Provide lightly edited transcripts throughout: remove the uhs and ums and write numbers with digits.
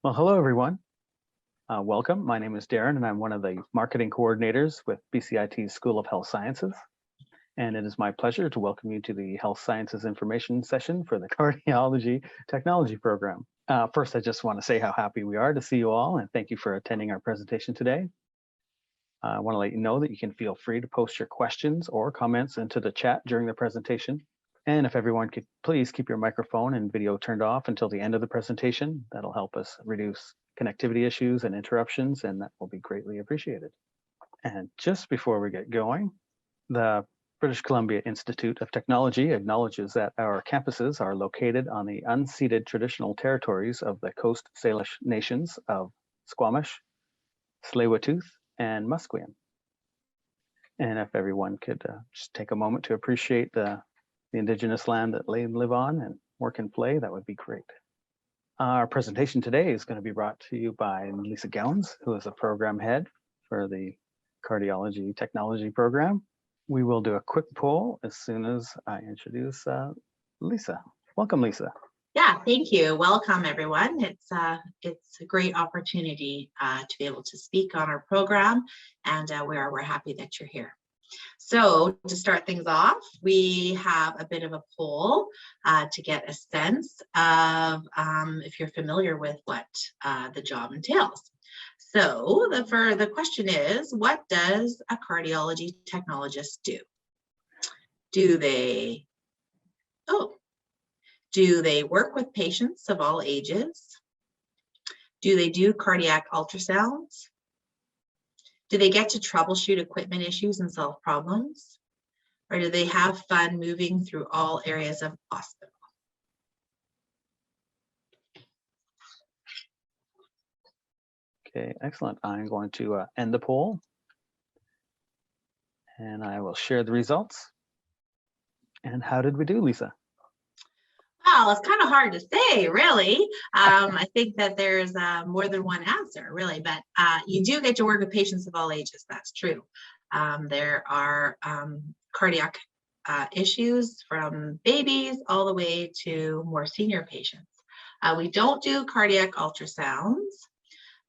Well, hello, everyone. Welcome. My name is Darren, and I'm one of the marketing coordinators with BCIT's School of Health Sciences. And it is my pleasure to welcome you to the Health Sciences Information session for the Cardiology Technology program. First, I just want to say how happy we are to see you all, and thank you for attending our presentation today. I want to let you know that you can feel free to post your questions or comments into the chat during the presentation. And if everyone could please keep your microphone and video turned off until the end of the presentation, that'll help us reduce connectivity issues and interruptions, and that will be greatly appreciated. And just before we get going, the British Columbia Institute of Technology acknowledges that our campuses are located on the unceded traditional territories of the Coast Salish nations of Squamish, Tsleil-Waututh, and Musqueam. And if everyone could just take a moment to appreciate the Indigenous land that they live on and work and play, that would be great. Our presentation today is going to be brought to you by Lisa Gowns, who is a program head for the Cardiology Technology program. We will do a quick poll as soon as I introduce Lisa. Welcome, Lisa. Yeah, thank you. Welcome, everyone. It's a great opportunity to be able to speak on our program, and we're happy that you're here. So to start things off, we have a bit of a poll to get a sense of if you're familiar with what the job entails. So the question is, what does a cardiology technologist do? Do they work with patients of all ages? Do they do cardiac ultrasounds? Do they get to troubleshoot equipment issues and solve problems? Or do they have fun moving through all areas of the hospital? Okay, excellent. I'm going to end the poll, and I will share the results. And how did we do, Lisa? Well, it's kind of hard to say, really. I think that there's more than one answer, really, but you do get to work with patients of all ages. That's true. There are cardiac issues from babies all the way to more senior patients. We don't do cardiac ultrasounds,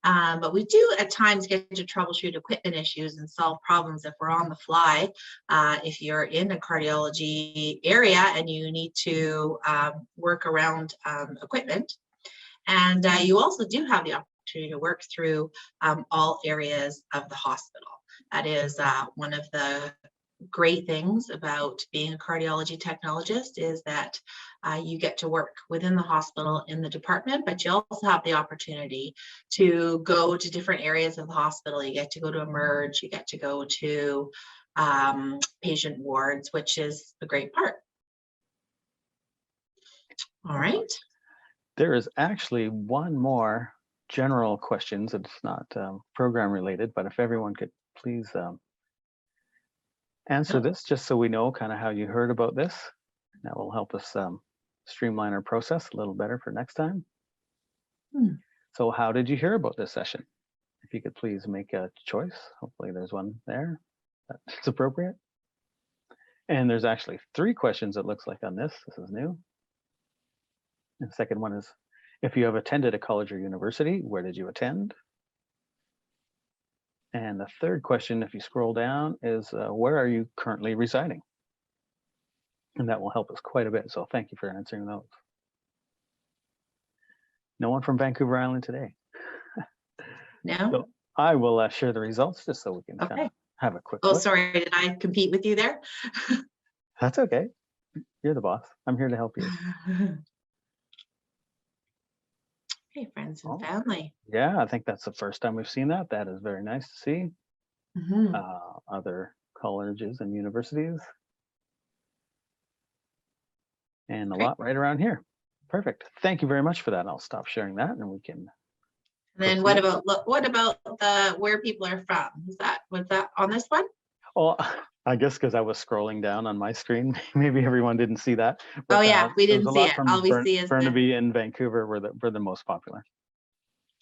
but we do at times get to troubleshoot equipment issues and solve problems if we're on the fly. If you're in a cardiology area and you need to work around equipment. And you also do have the opportunity to work through all areas of the hospital. That is one of the great things about being a cardiology technologist, is that you get to work within the hospital in the department, but you also have the opportunity to go to different areas of the hospital. You get to go to emerge, you get to go to patient wards, which is a great part. All right. There is actually one more general question that's not program related, but if everyone could please answer this, just so we know kind of how you heard about this. That will help us streamline our process a little better for next time. So how did you hear about this session? If you could please make a choice. Hopefully there's one there that's appropriate. And there's actually 3 questions, it looks like, on this. This is new. And the second one is, if you have attended a college or university, where did you attend? And the third question, if you scroll down, is where are you currently residing? And that will help us quite a bit. So thank you for answering those. No one from Vancouver Island today. No. So I will share the results just so we can kind of have a quick look. Sorry, did I compete with you there? That's okay. You're the boss. I'm here to help you. Hey, friends and family. Yeah, I think that's the first time we've seen that. That is very nice to see. Other colleges and universities. And a lot right around here. Perfect. Thank you very much for that. I'll stop sharing that and we can. And then what about the where people are from? Was that on this one? Well, I guess because I was scrolling down on my screen, maybe everyone didn't see that. But, we didn't see it. All we see is Burnaby and Vancouver were the most popular.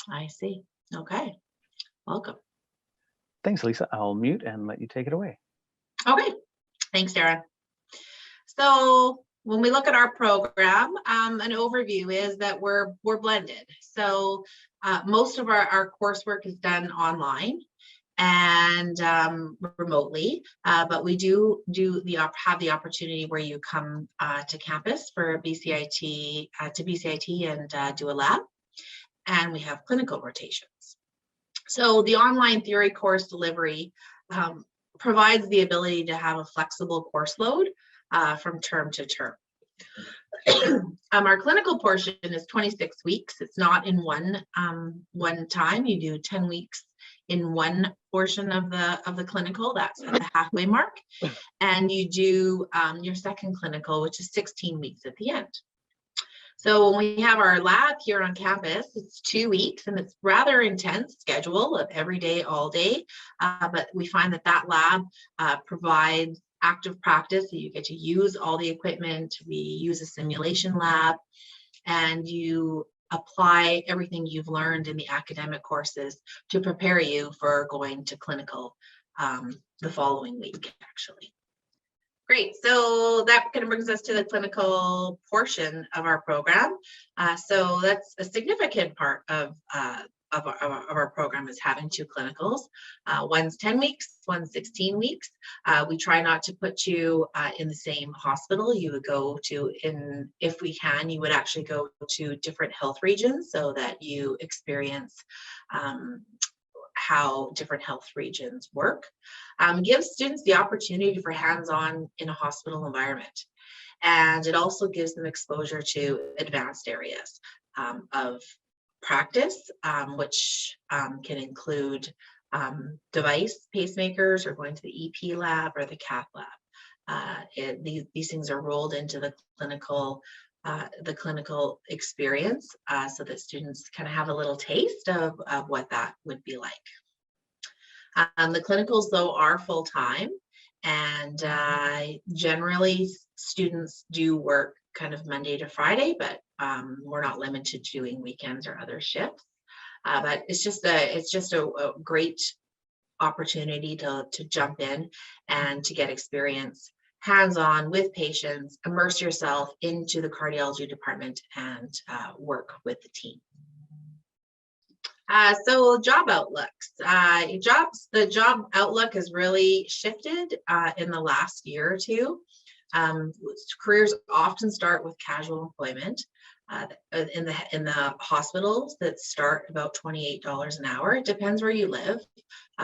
I see. Okay. Welcome. Thanks, Lisa. I'll mute and let you take it away. Okay. Thanks, Darren. So when we look at our program, an overview is that we're blended. So most of our coursework is done online and remotely, but we have the opportunity where you come to campus for BCIT and do a lab, and we have clinical rotations. So the online theory course delivery provides the ability to have a flexible course load from term to term. Our clinical portion is 26 weeks. It's not in one time. You do 10 weeks in one portion of the clinical. That's at the halfway mark, and you do your second clinical, which is 16 weeks at the end. So when we have our lab here on campus, it's 2 weeks, and it's rather intense schedule of every day, all day. But we find that lab provides active practice. So you get to use all the equipment. We use a simulation lab, and you apply everything you've learned in the academic courses to prepare you for going to clinical the following week, actually. Great, so that kind of brings us to the clinical portion of our program. So that's a significant part of our program, is having 2 clinicals. One's 10 weeks, one's 16 weeks. We try not to put you in the same hospital. You would go to, if we can, you would actually go to different health regions so that you experience how different health regions work. Gives students the opportunity for hands-on in a hospital environment. And it also gives them exposure to advanced areas of practice, which can include device pacemakers, or going to the EP lab or the cath lab. These things are rolled into the clinical experience so that students kind of have a little taste of what that would be like. The clinicals, though, are full-time, and generally students do work kind of Monday to Friday, but we're not limited to doing weekends or other shifts. But it's just a great opportunity to jump in and to get experience hands-on with patients, immerse yourself into the cardiology department, and work with the team. So job outlooks. The job outlook has really shifted in the last year or two. Careers often start with casual employment in the hospitals that start about $28 an hour. It depends where you live.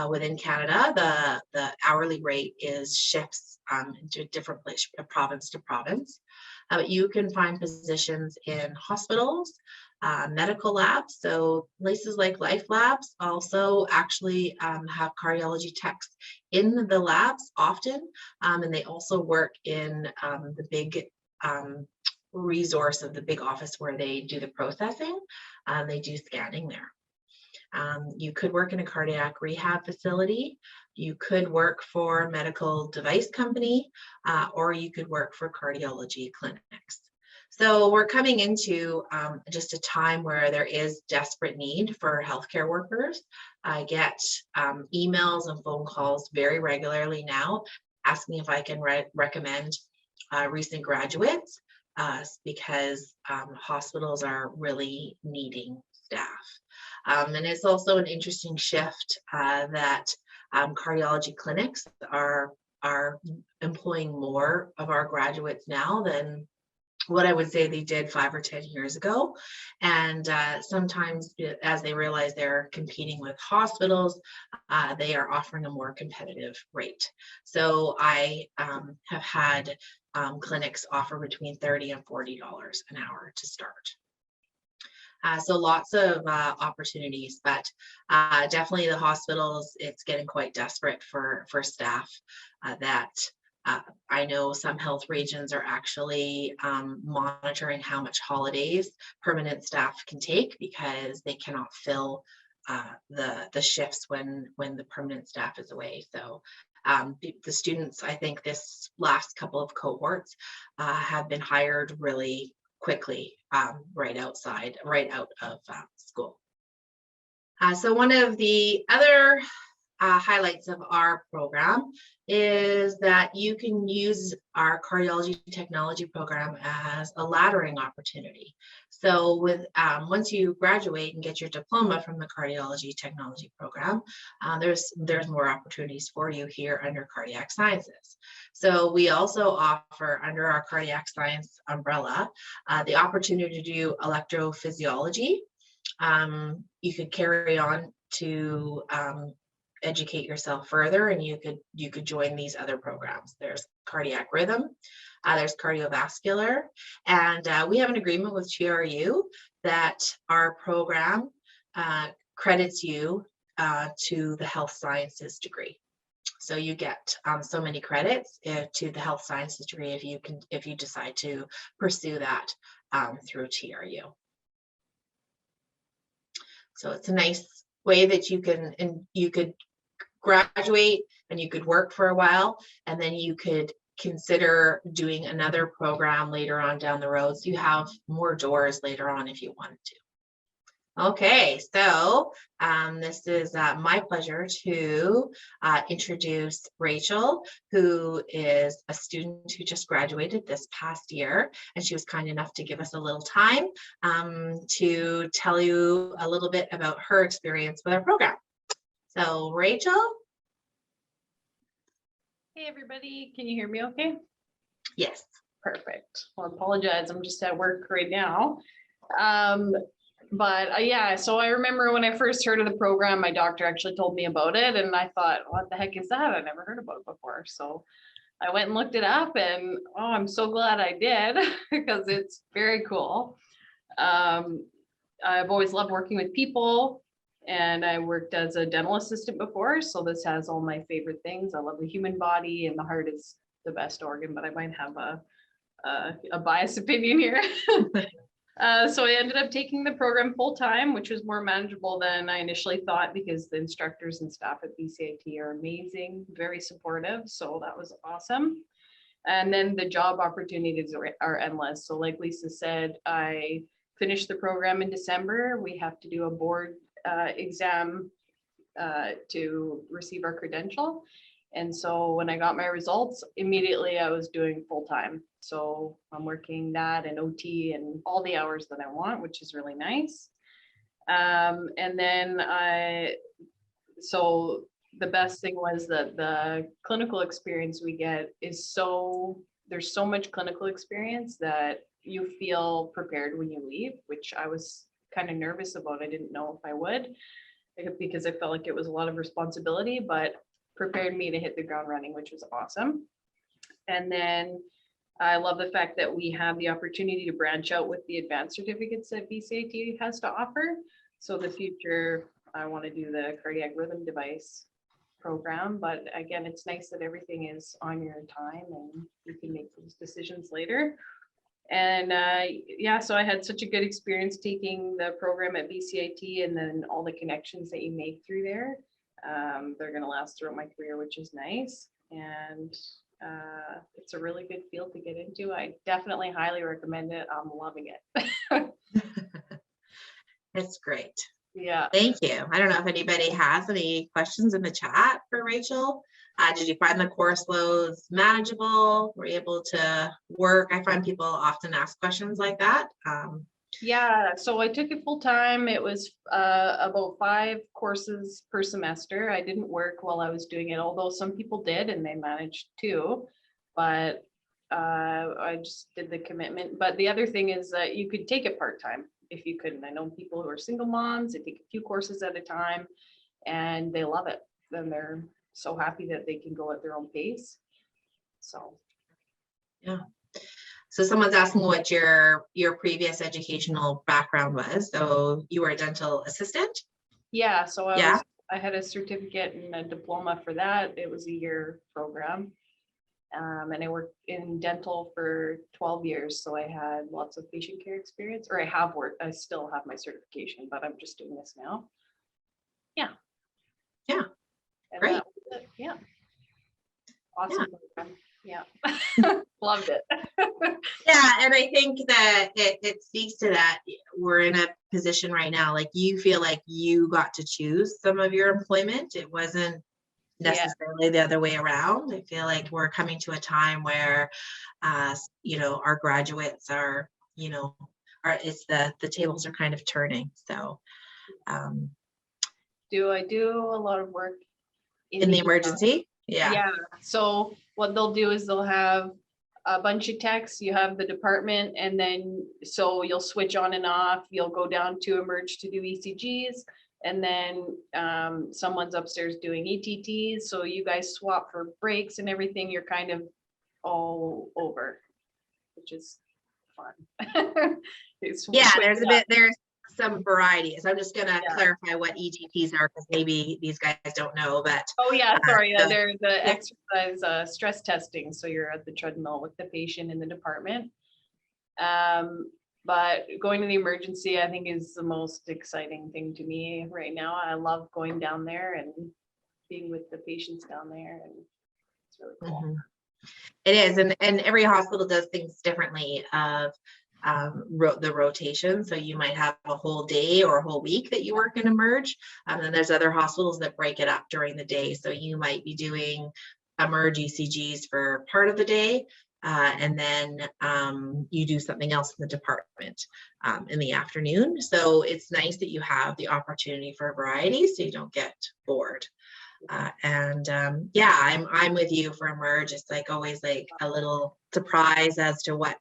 Within Canada, the hourly rate shifts into different place, province to province. But you can find positions in hospitals, medical labs. So places like Life Labs also actually have cardiology techs in the labs often, and they also work in the big resource of the big office where they do the processing. They do scanning there. You could work in a cardiac rehab facility. You could work for a medical device company, or you could work for cardiology clinics. So we're coming into just a time where there is desperate need for healthcare workers. I get emails and phone calls very regularly now asking if I can recommend recent graduates because hospitals are really needing staff. And it's also an interesting shift that cardiology clinics are employing more of our graduates now than what I would say they did 5 or 10 years ago. And sometimes as they realize they're competing with hospitals, they are offering a more competitive rate. So I have had clinics offer between $30 and $40 an hour to start. So lots of opportunities, but definitely the hospitals, it's getting quite desperate for staff that I know some health regions are actually monitoring how much holidays permanent staff can take because they cannot fill the shifts when the permanent staff is away. So the students, I think this last couple of cohorts have been hired really quickly right out of school. So one of the other highlights of our program is that you can use our Cardiology Technology program as a laddering opportunity. So with once you graduate and get your diploma from the Cardiology Technology program, there's more opportunities for you here under Cardiac Sciences. So we also offer under our Cardiac Science umbrella the opportunity to do electrophysiology. You could carry on to educate yourself further, and you could join these other programs. There's cardiac rhythm, there's cardiovascular, and we have an agreement with GRU that our program credits you to the health sciences degree. So you get so many credits to the health sciences degree if you decide to pursue that through GRU. So it's a nice way that you could graduate and you could work for a while, and then you could consider doing another program later on down the road. So you have more doors later on if you wanted to. Okay, so this is my pleasure to introduce Rachel, who is a student who just graduated this past year, and she was kind enough to give us a little time to tell you a little bit about her experience with our program. So Rachel? Hey everybody, can you hear me okay? Yes. Perfect. Well, I apologize, I'm just at work right now. Yeah, so I remember when I first heard of the program, my doctor actually told me about it, and I thought, what the heck is that? I never heard about it before. So I went and looked it up, and oh, I'm so glad I did because it's very cool. I've always loved working with people, and I worked as a dental assistant before, so this has all my favorite things. I love the human body, and the heart is the best organ, but I might have a biased opinion here. So I ended up taking the program full time, which was more manageable than I initially thought because the instructors and staff at BCIT are amazing, very supportive. So that was awesome. And then the job opportunities are endless. So like Lisa said, I finished the program in December. We have to do a board exam to receive our credential. And so when I got my results, immediately I was doing full time. So I'm working that and OT and all the hours that I want, which is really nice. And then so the best thing was that the clinical experience we get is there's so much clinical experience that you feel prepared when you leave, which I was kind of nervous about. I didn't know if I would, because I felt like it was a lot of responsibility, but prepared me to hit the ground running, which was awesome. And then I love the fact that we have the opportunity to branch out with the advanced certificates that BCIT has to offer. So the future, I want to do the cardiac rhythm device program, but again, it's nice that everything is on your time and you can make those decisions later. And yeah, so I had such a good experience taking the program at BCIT, and then all the connections that you make through there. They're going to last throughout my career, which is nice. And it's a really good field to get into. I definitely highly recommend it. I'm loving it. That's great. Yeah. Thank you. I don't know if anybody has any questions in the chat for Rachel. Did you find the course loads manageable? Were you able to work? I find people often ask questions like that. Yeah, so I took it full time. It was about 5 courses per semester. I didn't work while I was doing it, although some people did and they managed to, but I just did the commitment. But the other thing is that you could take it part-time if you couldn't. I know people who are single moms, they take a few courses at a time and they love it. Then they're so happy that they can go at their own pace. So yeah. So someone's asking what your previous educational background was. So you were a dental assistant? Yeah, so I had a certificate and a diploma for that. It was a year program. And I worked in dental for 12 years. So I had lots of patient care experience, or I still have my certification, but I'm just doing this now. Yeah. Yeah. And great. Yeah. Awesome program. Yeah. Loved it. Yeah, and I think that it speaks to that. We're in a position right now, like you feel like you got to choose some of your employment. It wasn't necessarily the other way around. I feel like we're coming to a time where, our graduates are, it's the tables are kind of turning. So, Do I do a lot of work in the emergency? Yeah. So what they'll do is they'll have a bunch of techs, you have the department, and then so you'll switch on and off, you'll go down to emerge to do ECGs, and then someone's upstairs doing ETTs. So you guys swap for breaks and everything. You're kind of all over, which is fun. There's some varieties. I'm just gonna clarify what ETTs are, because maybe these guys don't know, but sorry, they're the exercise stress testing. So you're at the treadmill with the patient in the department. But going to the emergency, I think, is the most exciting thing to me right now. I love going down there and being with the patients down there, and it's really cool. Mm-hmm. It is, and every hospital does things differently of the rotation. So you might have a whole day or a whole week that you work in emerge, and then there's other hospitals that break it up during the day. So you might be doing emerge ECGs for part of the day, and then you do something else in the department in the afternoon. So it's nice that you have the opportunity for a variety, so you don't get bored. I'm with you for emerge. It's like always like a little surprise as to what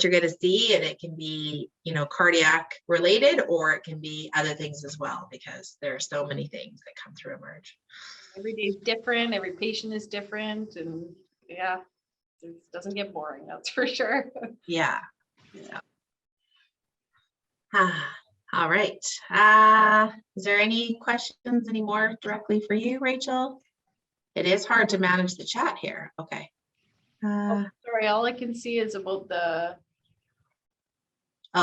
you're going to see, and it can be cardiac related, or it can be other things as well, because there are so many things that come through emerge. Every day is different, every patient is different, and it doesn't get boring, that's for sure. All right, is there any questions anymore directly for you, Rachel? It is hard to manage the chat here. Okay. Sorry, all I can see is about the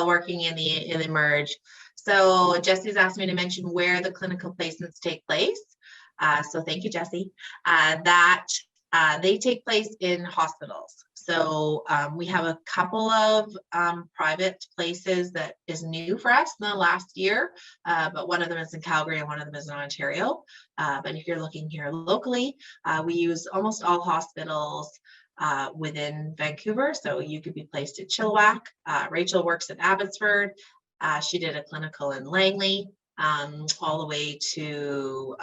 working in the merge. So Jesse's asked me to mention where the clinical placements take place. So thank you, Jesse. That they take place in hospitals. So we have a couple of private places that is new for us in the last year, but one of them is in Calgary and one of them is in Ontario. But if you're looking here locally, we use almost all hospitals within Vancouver. So you could be placed at Chilliwack. Rachel works at Abbotsford. She did a clinical in Langley, all the way to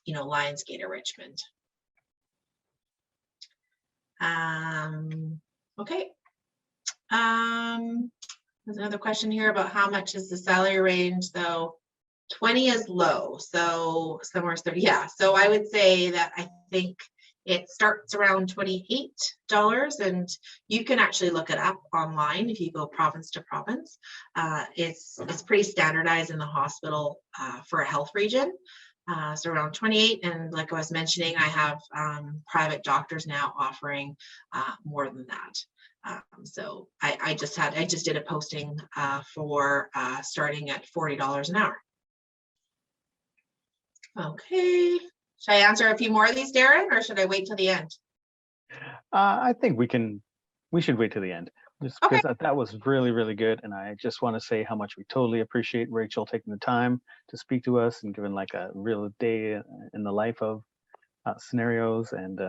Lionsgate or Richmond. Okay. There's another question here about how much is the salary range. So 20 is low, so somewhere 30. Yeah, so I would say that I think it starts around $28, and you can actually look it up online if you go province to province. It's pretty standardized in the hospital for a health region. So around 28, and like I was mentioning, I have private doctors now offering more than that. So I just did a posting for starting at $40 an hour. Okay. Should I answer a few more of these, Darren, or should I wait till the end? I think we should wait till the end, just because that was really, really good. And I just want to say how much we totally appreciate Rachel taking the time to speak to us and giving like a real day in the life of scenarios and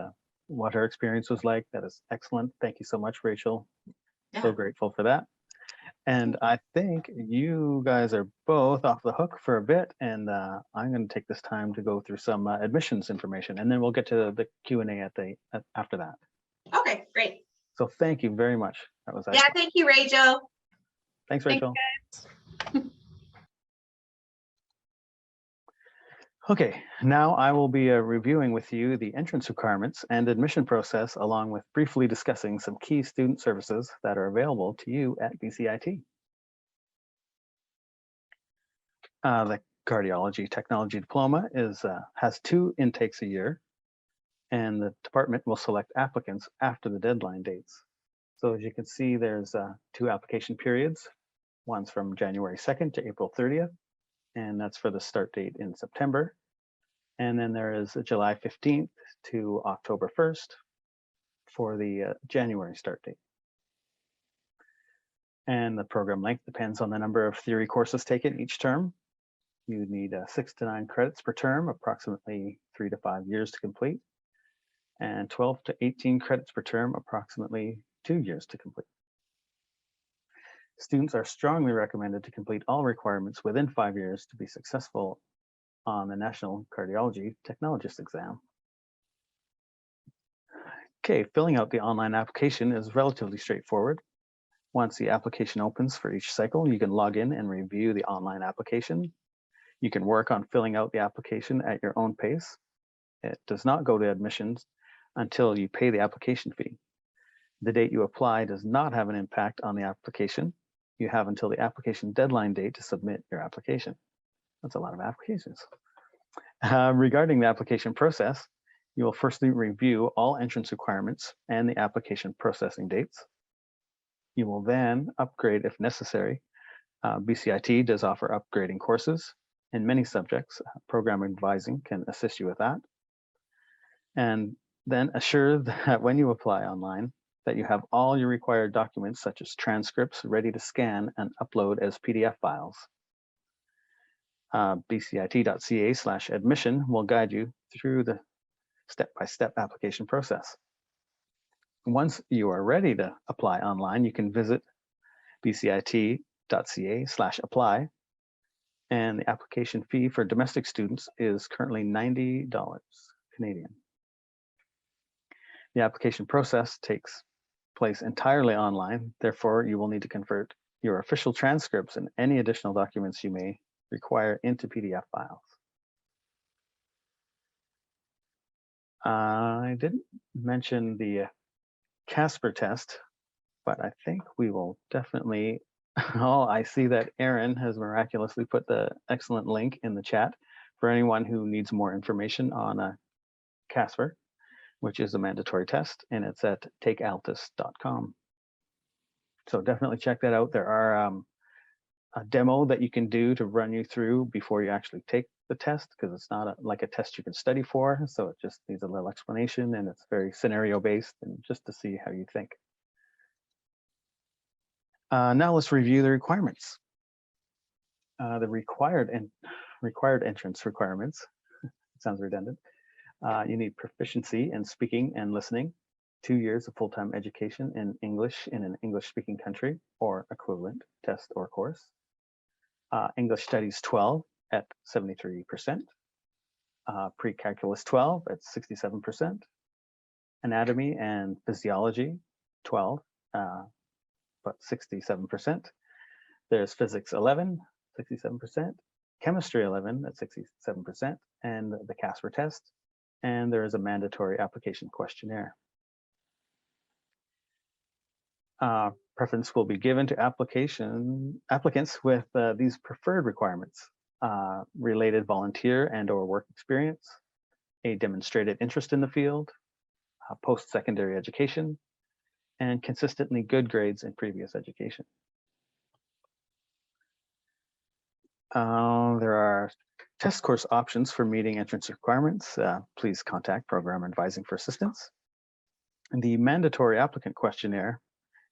what her experience was like. That is excellent. Thank you so much, Rachel. So grateful for that. And I think you guys are both off the hook for a bit, and I'm going to take this time to go through some admissions information, and then we'll get to the Q&A after that. Okay, great. So thank you very much. That was excellent. Thank you, Rachel. Thanks, Rachel. Okay, now I will be reviewing with you the entrance requirements and admission process, along with briefly discussing some key student services that are available to you at BCIT. The Cardiology Technology Diploma has 2 intakes a year, and the department will select applicants after the deadline dates. So as you can see, there's 2 application periods. One's from January 2nd to April 30th. And that's for the start date in September. And then there is July 15th to October 1st for the January start date. And the program length depends on the number of theory courses taken each term. You need 6 to 9 credits per term, approximately 3 to 5 years to complete, and 12 to 18 credits per term, approximately 2 years to complete. Students are strongly recommended to complete all requirements within 5 years to be successful on the National Cardiology Technologist exam. Okay, filling out the online application is relatively straightforward. Once the application opens for each cycle, you can log in and review the online application. You can work on filling out the application at your own pace. It does not go to admissions until you pay the application fee. The date you apply does not have an impact on the application. You have until the application deadline date to submit your application. That's a lot of applications. Regarding the application process, you will firstly review all entrance requirements and the application processing dates. You will then upgrade if necessary. BCIT does offer upgrading courses in many subjects. Program advising can assist you with that. And then assure that when you apply online, that you have all your required documents, such as transcripts, ready to scan and upload as PDF files. bcit.ca/admission will guide you through the step-by-step application process. Once you are ready to apply online, you can visit bcit.ca/apply, and the application fee for domestic students is currently $90 Canadian. The application process takes place entirely online. Therefore, you will need to convert your official transcripts and any additional documents you may require into PDF files. I didn't mention the Casper test, but I think we will definitely, oh, I see that Aaron has miraculously put the excellent link in the chat for anyone who needs more information on Casper, which is a mandatory test, and it's at takealtis.com. So definitely check that out. There are a demo that you can do to run you through before you actually take the test, because it's not like a test you can study for. So it just needs a little explanation, and it's very scenario based, and just to see how you think. Now let's review the requirements. The required entrance requirements. It sounds redundant. You need proficiency in speaking and listening, 2 years of full-time education in English in an English-speaking country or equivalent test or course. English Studies 12 at 73%. Pre-Calculus 12 at 67%. Anatomy and Physiology 12, but 67%. There's Physics 11, 67%. Chemistry 11 at 67%, and the Casper test. And there is a mandatory application questionnaire. Preference will be given to applicants with these preferred requirements: related volunteer and/or work experience, a demonstrated interest in the field, post-secondary education, and consistently good grades in previous education. There are test course options for meeting entrance requirements. Please contact Program Advising for assistance. And the mandatory applicant questionnaire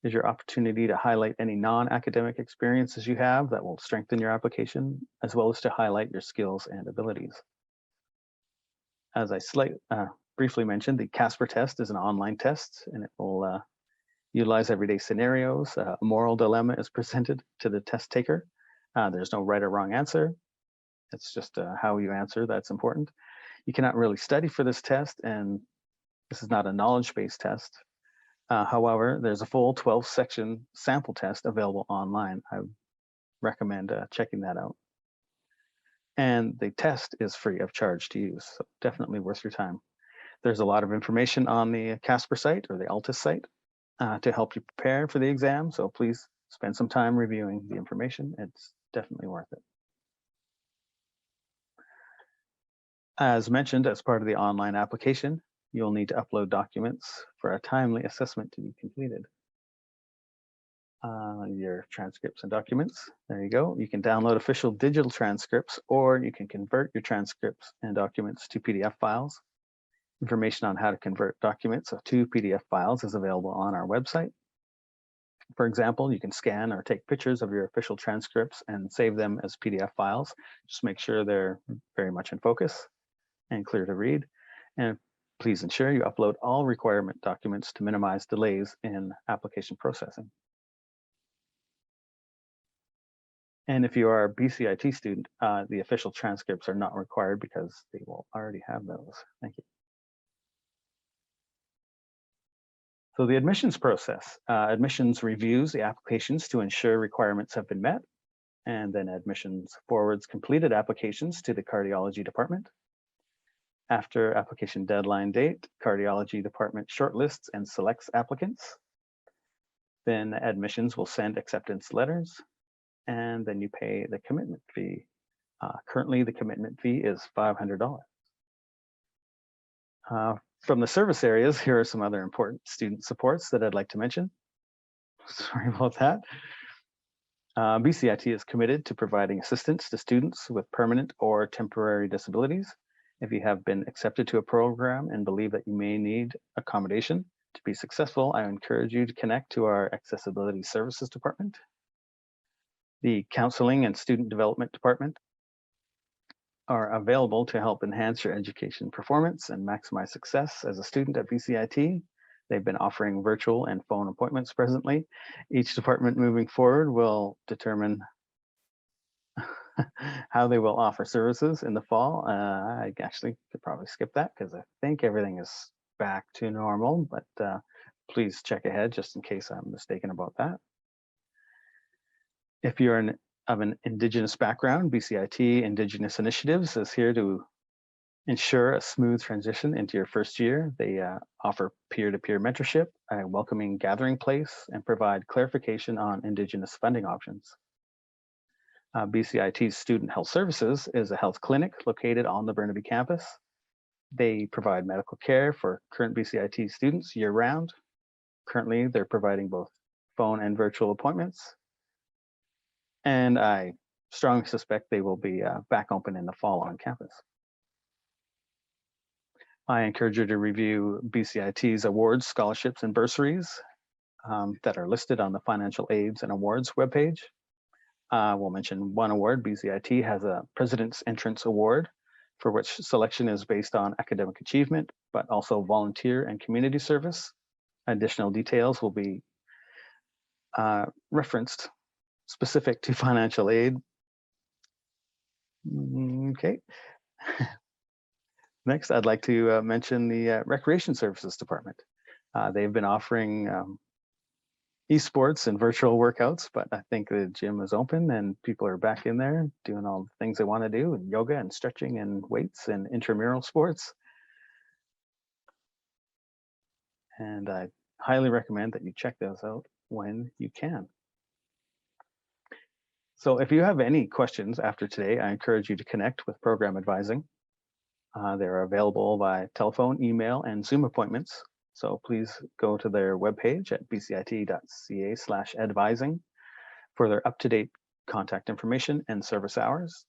is your opportunity to highlight any non-academic experiences you have that will strengthen your application, as well as to highlight your skills and abilities. As I briefly mentioned, the Casper test is an online test, and it will utilize everyday scenarios. A moral dilemma is presented to the test taker. There's no right or wrong answer. It's just how you answer that's important. You cannot really study for this test, and this is not a knowledge-based test. However, there's a full 12-section sample test available online. I recommend checking that out. And the test is free of charge to use, so definitely worth your time. There's a lot of information on the Casper site or the Altis site to help you prepare for the exam, so please spend some time reviewing the information. It's definitely worth it. As mentioned, as part of the online application, you'll need to upload documents for a timely assessment to be completed. Your transcripts and documents, there you go. You can download official digital transcripts, or you can convert your transcripts and documents to PDF files. Information on how to convert documents to PDF files is available on our website. For example, you can scan or take pictures of your official transcripts and save them as PDF files. Just make sure they're very much in focus and clear to read. And please ensure you upload all requirement documents to minimize delays in application processing. And if you are a BCIT student, the official transcripts are not required because they will already have those. Thank you. So the admissions process. Admissions reviews the applications to ensure requirements have been met. And then admissions forwards completed applications to the cardiology department. After application deadline date, cardiology department shortlists and selects applicants. Then admissions will send acceptance letters, and then you pay the commitment fee. Currently, the commitment fee is $500. From the service areas, here are some other important student supports that I'd like to mention. Sorry about that. BCIT is committed to providing assistance to students with permanent or temporary disabilities. If you have been accepted to a program and believe that you may need accommodation to be successful, I encourage you to connect to our Accessibility Services Department. The Counseling and Student Development Department are available to help enhance your education performance and maximize success as a student at BCIT. They've been offering virtual and phone appointments presently. Each department moving forward will determine how they will offer services in the fall. I actually could probably skip that because I think everything is back to normal, but please check ahead just in case I'm mistaken about that. If you're of an Indigenous background, BCIT Indigenous Initiatives is here to ensure a smooth transition into your first year. They offer peer-to-peer mentorship, a welcoming gathering place, and provide clarification on Indigenous funding options. BCIT's Student Health Services is a health clinic located on the Burnaby campus. They provide medical care for current BCIT students year-round. Currently, they're providing both phone and virtual appointments. And I strongly suspect they will be back open in the fall on campus. I encourage you to review BCIT's awards, scholarships, and bursaries that are listed on the Financial Aids and Awards webpage. We'll mention one award. BCIT has a President's Entrance Award, for which selection is based on academic achievement, but also volunteer and community service. Additional details will be referenced specific to financial aid. Okay. Next, I'd like to mention the Recreation Services Department. They've been offering esports and virtual workouts, but I think the gym is open and people are back in there doing all the things they want to do, and yoga and stretching and weights and intramural sports. And I highly recommend that you check those out when you can. So if you have any questions after today, I encourage you to connect with Program Advising. They're available by telephone, email, and Zoom appointments. So please go to their webpage at bcit.ca/advising for their up-to-date contact information and service hours.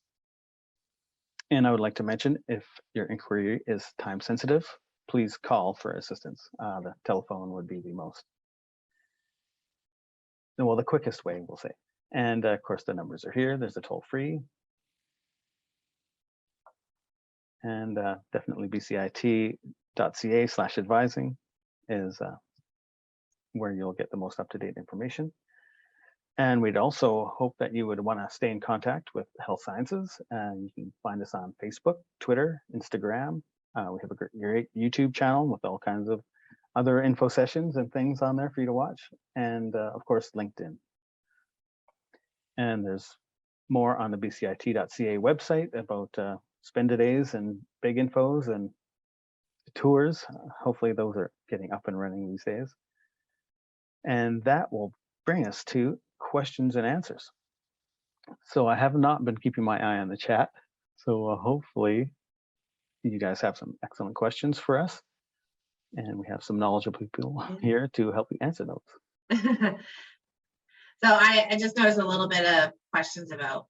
And I would like to mention, if your inquiry is time sensitive, please call for assistance. The telephone would be the most, well, the quickest way, we'll say. And of course, the numbers are here. There's a toll-free. And definitely bcit.ca/advising is where you'll get the most up-to-date information. And we'd also hope that you would want to stay in contact with Health Sciences. And you can find us on Facebook, Twitter, Instagram. We have a great YouTube channel with all kinds of other info sessions and things on there for you to watch. And of course, LinkedIn. And there's more on the bcit.ca website about spend-a-days and big infos and tours. Hopefully those are getting up and running these days. And that will bring us to questions and answers. So I have not been keeping my eye on the chat. So hopefully you guys have some excellent questions for us. And we have some knowledgeable people here to help you answer those. So I just noticed a little bit of questions about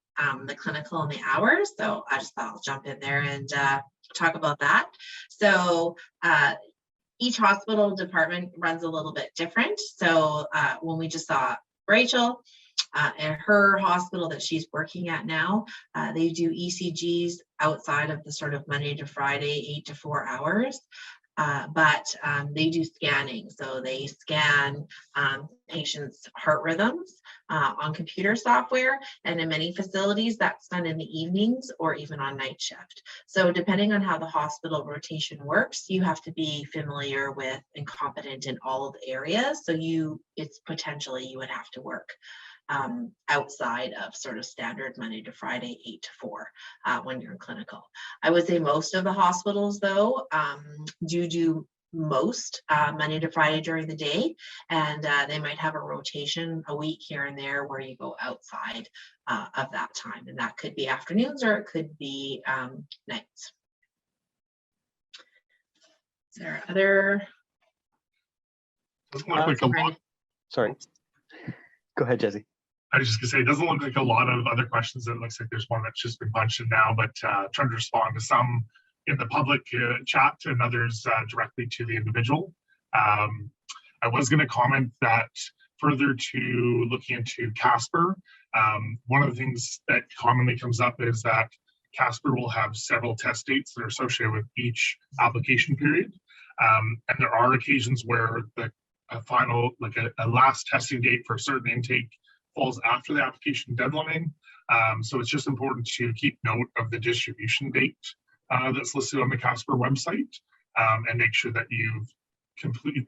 the clinical and the hours. So I just thought I'll jump in there and talk about that. So each hospital department runs a little bit different. So when we just saw Rachel, at her hospital that she's working at now, they do ECGs outside of the sort of Monday to Friday, 8 to 4 hours. But they do scanning. So they scan patients' heart rhythms on computer software. And in many facilities, that's done in the evenings or even on night shift. So depending on how the hospital rotation works, you have to be familiar with and competent in all of the areas. So it's potentially you would have to work outside of sort of standard Monday to Friday, 8 to 4 when you're in clinical. I would say most of the hospitals, though, do most Monday to Friday during the day, and they might have a rotation a week here and there where you go outside of that time, and that could be afternoons or it could be nights. Is there other? Doesn't look like a lot. Sorry. Go ahead, Jesse. I was just gonna say, it doesn't look like a lot of other questions. It looks like there's one that's just been punched in now, but trying to respond to some in the public chat and others directly to the individual. I was gonna comment that further to looking into Casper, one of the things that commonly comes up is that Casper will have several test dates that are associated with each application period. And there are occasions where a final, like a last testing date for a certain intake falls after the application deadline. So it's just important to keep note of the distribution date that's listed on the Casper website and make sure that you've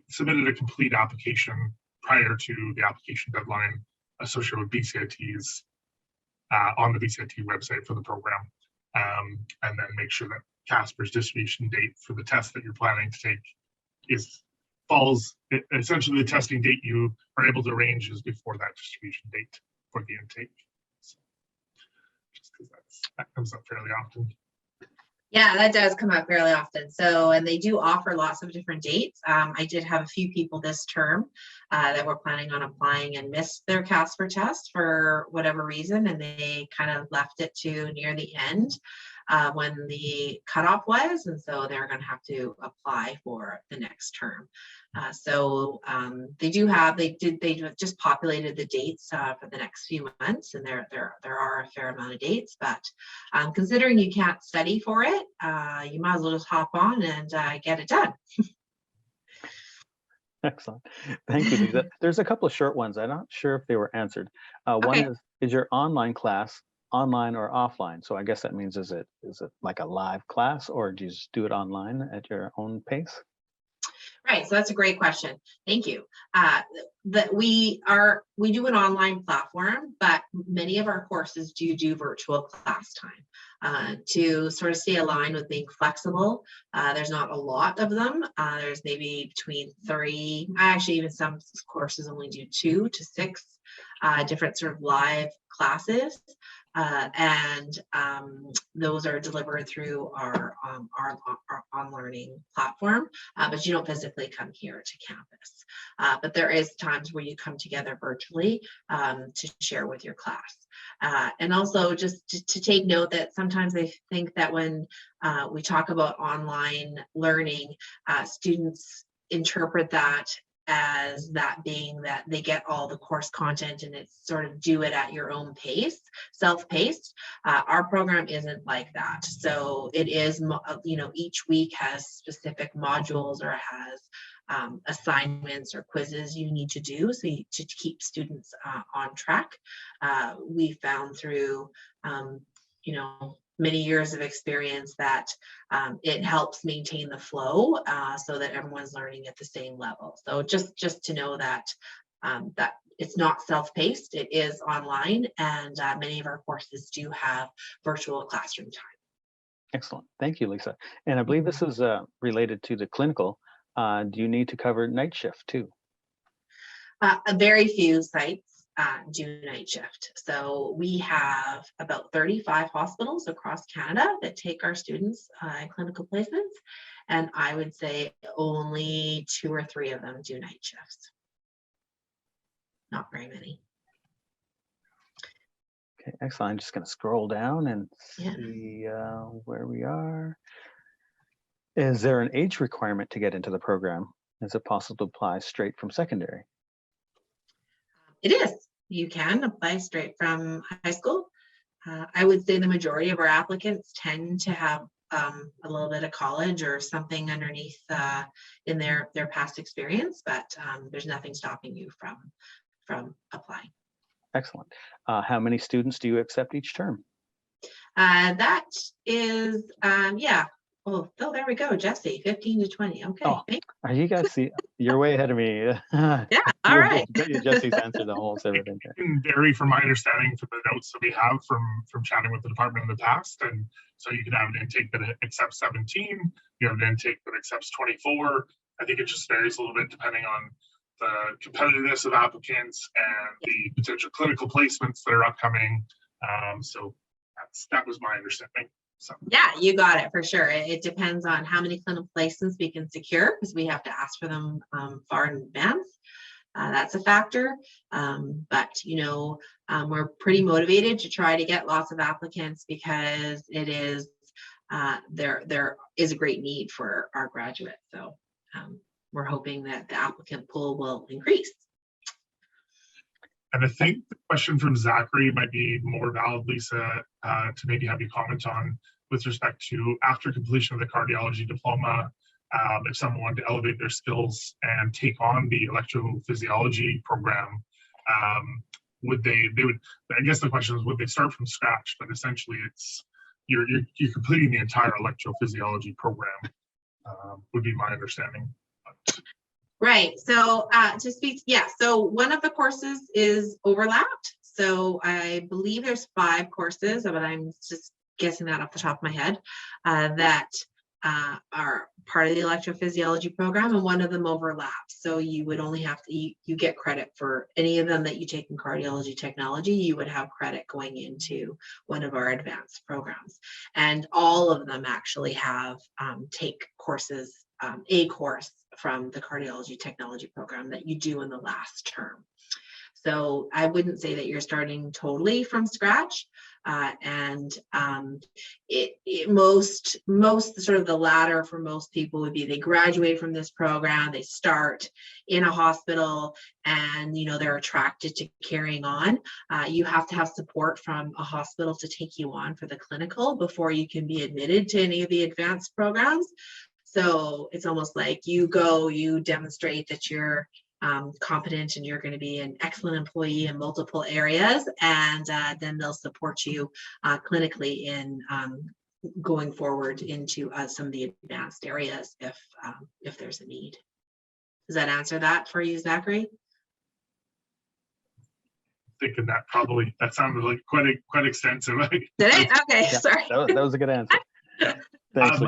submitted a complete application prior to the application deadline associated with BCITs on the BCIT website for the program. And then make sure that Casper's distribution date for the test that you're planning to take falls, essentially the testing date you are able to arrange is before that distribution date for the intake. So, just because that comes up fairly often. Yeah, that does come up fairly often. So, and they do offer lots of different dates. I did have a few people this term that were planning on applying and missed their Casper test for whatever reason, and they kind of left it to near the end when the cutoff was, and so they're going to have to apply for the next term. So they just populated the dates for the next few months, and there are a fair amount of dates, but considering you can't study for it, you might as well just hop on and get it done. Excellent. Thank you, Lisa. There's a couple of short ones. I'm not sure if they were answered. Okay. One is your online class online or offline? So I guess that means is it like a live class, or do you just do it online at your own pace? Right, so that's a great question. Thank you. That we do an online platform, but many of our courses do virtual class time to sort of stay aligned with being flexible. There's not a lot of them. There's maybe between 3, actually even some courses only do 2 to 6 different sort of live classes. And those are delivered through our OnLearning platform, but you don't physically come here to campus. But there is times where you come together virtually to share with your class. And also just to take note that sometimes they think that when we talk about online learning, students interpret that as that being that they get all the course content and it's sort of do it at your own pace, self-paced. Our program isn't like that. So it is, each week has specific modules or has assignments or quizzes you need to do to keep students on track. We found through, many years of experience that it helps maintain the flow so that everyone's learning at the same level. So just to know that that it's not self-paced, it is online, and many of our courses do have virtual classroom time. Excellent. Thank you, Lisa. And I believe this is related to the clinical. Do you need to cover night shift too? A very few sites do night shift. So we have about 35 hospitals across Canada that take our students in clinical placements. And I would say only 2 or 3 of them do night shifts. Not very many. Okay, excellent. I'm just going to scroll down and see where we are. Is there an age requirement to get into the program? Is it possible to apply straight from secondary? It is. You can apply straight from high school. I would say the majority of our applicants tend to have a little bit of college or something underneath in their past experience, but there's nothing stopping you from applying. Excellent. How many students do you accept each term? That is, yeah. Oh, there we go, Jesse, 15 to 20. Okay. Oh, you guys see, you're way ahead of me. Yeah, all right. Jesse's answered almost everything. It can vary from my understanding from the notes that we have from chatting with the department in the past. And so you can have an intake that accepts 17, you have an intake that accepts 24. I think it just varies a little bit depending on the competitiveness of applicants and the potential clinical placements that are upcoming. So that was my understanding. So. Yeah, you got it for sure. It depends on how many clinical placements we can secure, because we have to ask for them far in advance. That's a factor. But we're pretty motivated to try to get lots of applicants, because it is there is a great need for our graduates. So we're hoping that the applicant pool will increase. And I think the question from Zachary might be more valid, Lisa, to maybe have you comment on with respect to after completion of the cardiology diploma, if someone wanted to elevate their skills and take on the electrophysiology program, would they would, I guess the question is, would they start from scratch? But essentially it's, you're completing the entire electrophysiology program, would be my understanding. Right. So to speak, yeah. So one of the courses is overlapped. So I believe there's 5 courses, but I'm just guessing that off the top of my head, that are part of the electrophysiology program, and one of them overlaps. So you would only have to, you get credit for any of them that you take in cardiology technology. You would have credit going into one of our advanced programs, and all of them actually have take courses, a course from the cardiology technology program that you do in the last term. So I wouldn't say that you're starting totally from scratch. Most sort of the latter for most people would be they graduate from this program, they start in a hospital, and they're attracted to carrying on. You have to have support from a hospital to take you on for the clinical before you can be admitted to any of the advanced programs. So it's almost like you demonstrate that you're competent and you're going to be an excellent employee in multiple areas, and then they'll support you clinically in going forward into some of the advanced areas if there's a need. Does that answer that for you, Zachary? Thinking that probably, that sounded like quite extensive. Did it? Okay, Yeah, sorry. that was a good answer. Thanks.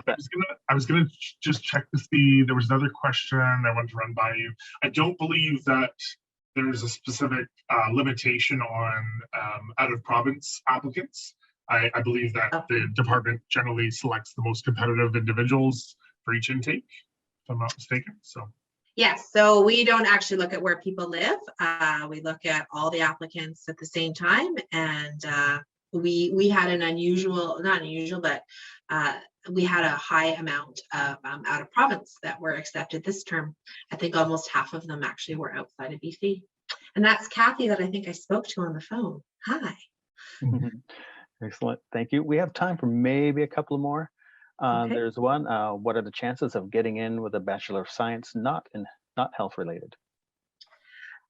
I was gonna just check to see, there was another question I wanted to run by you. I don't believe that there's a specific limitation on out of province applicants. I believe that the department generally selects the most competitive individuals for each intake, if I'm not mistaken. So. Yes, so we don't actually look at where people live. We look at all the applicants at the same time, and we had an unusual, not unusual, but we had a high amount of out of province that were accepted this term. I think almost half of them actually were outside of BC. And that's Kathy that I think I spoke to on the phone. Hi. Excellent. Thank you. We have time for maybe a couple more. Okay. There's one. What are the chances of getting in with a Bachelor of Science not health related?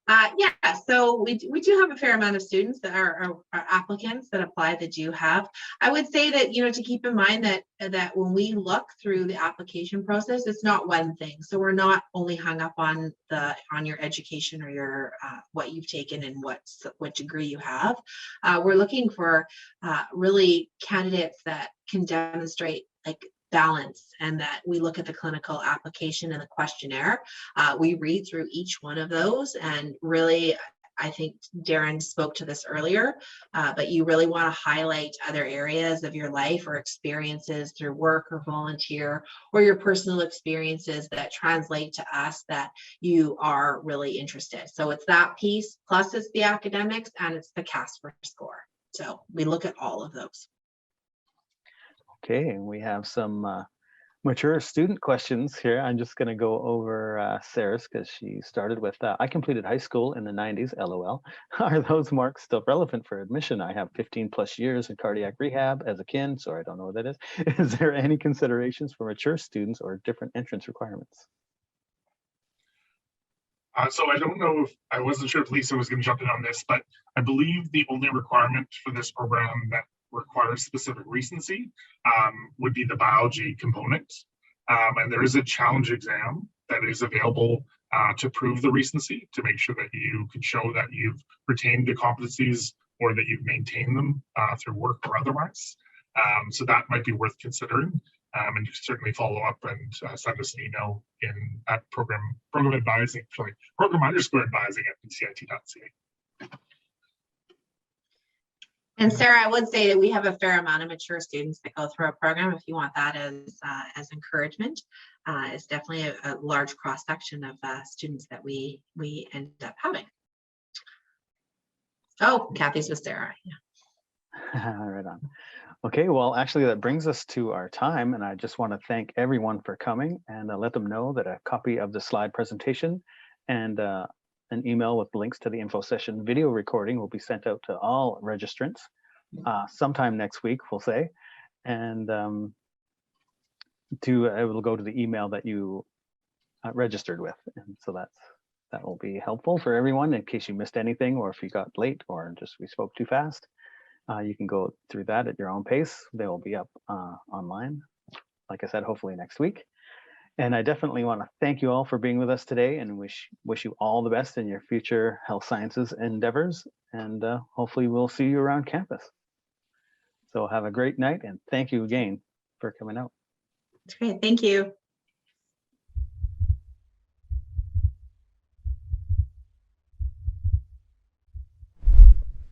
Yeah, so we do have a fair amount of students that are applicants that apply that do have. I would say that, to keep in mind that when we look through the application process, it's not one thing. So we're not only hung up on your education or your what you've taken and what degree you have. We're looking for really candidates that can demonstrate balance, and that we look at the clinical application and the questionnaire. We read through each one of those, and really, I think Darren spoke to this earlier, but you really want to highlight other areas of your life or experiences through work or volunteer, or your personal experiences that translate to us that you are really interested. So it's that piece, plus it's the academics, and it's the Casper score. So we look at all of those. Okay, and we have some mature student questions here. I'm just going to go over Sarah's because she started with, I completed high school in the 90s, LOL. Are those marks still relevant for admission? I have 15 plus years in cardiac rehab as a kin, so I don't know what that is. Is there any considerations for mature students or different entrance requirements? So I don't know if, I wasn't sure if Lisa was going to jump in on this, but I believe the only requirement for this program that requires specific recency would be the biology component. And there is a challenge exam that is available to prove the recency, to make sure that you can show that you've retained the competencies or that you've maintained them through work or otherwise. So that might be worth considering. And you can certainly follow up and send us an email at program advising, sorry, program_advising at bcit.ca. And Sarah, I would say that we have a fair amount of mature students that go through our program. If you want that as encouragement, it's definitely a large cross section of students that we end up having. Oh, Kathy's with Sarah. Yeah. Right on. Okay, well, actually, that brings us to our time, and I just want to thank everyone for coming and let them know that a copy of the slide presentation and an email with links to the info session video recording will be sent out to all registrants sometime next week, we'll say, and it will go to the email that you registered with, and so that will be helpful for everyone in case you missed anything, or if you got late, or just we spoke too fast. You can go through that at your own pace. They will be up online, like I said, hopefully next week. And I definitely want to thank you all for being with us today, and wish you all the best in your future health sciences endeavors. And hopefully we'll see you around campus. So have a great night, and thank you again for coming out. That's great. Thank you.